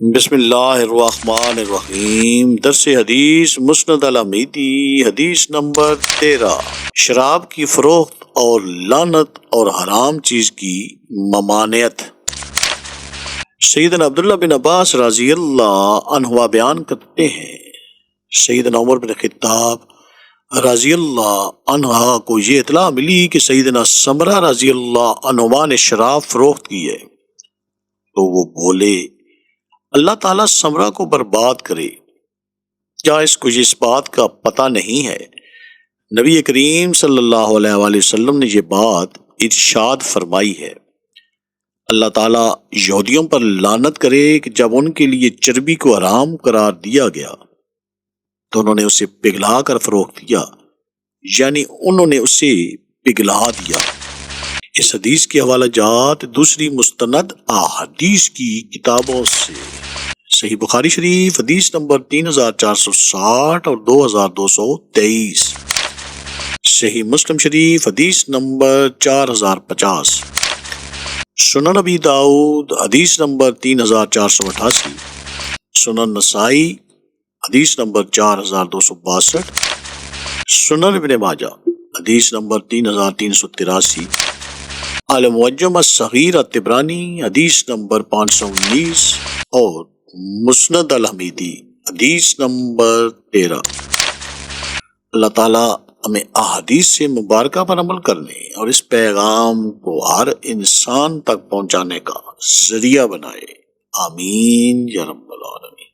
بسم اللہ الرحمن الرحیم۔ درس حدیث مسند الحمیدی، حدیث نمبر 13۔ شراب کی فروخت اور لعنت اور حرام چیز کی ممانعت۔ سیدنا عبداللہ بن عباس رضی اللہ عنہ بیان کرتے ہیں، سیدنا عمر بن خطاب رضی اللہ عنہ کو یہ اطلاع ملی کہ سیدنا سمرہ رضی اللہ عنہما نے شراب فروخت کی ہے، تو وہ بولے اللہ تعالیٰ سمرہ کو برباد کرے، کیا اس کو اس بات کا پتہ نہیں ہے؟ نبی کریم صلی اللہ علیہ وآلہ وسلم نے یہ بات ارشاد فرمائی ہے، اللہ تعالیٰ یہودیوں پر لعنت کرے کہ جب ان کے لیے چربی کو حرام قرار دیا گیا تو انہوں نے اسے پگھلا کر فروخت کیا، یعنی انہوں نے اسے پگھلا دیا۔ اس حدیث کے حوالہ جات دوسری مستند احادیث کی کتابوں سے: صحیح بخاری شریف حدیث نمبر 3460 اور 2223، صحیح مسلم شریف حدیث نمبر 4050، سنن ابی داؤد حدیث نمبر 3488، سنن نسائی حدیث نمبر 4262، سنن ابن ماجہ حدیث نمبر 3383، المعجم الصغیر الطبرانی حدیث نمبر 519 اور مسند الحمیدی حدیث نمبر 13۔ اللہ تعالیٰ ہمیں احادیث سے مبارکہ پر عمل کرنے اور اس پیغام کو ہر انسان تک پہنچانے کا ذریعہ بنائے، آمین یا رب العالمین۔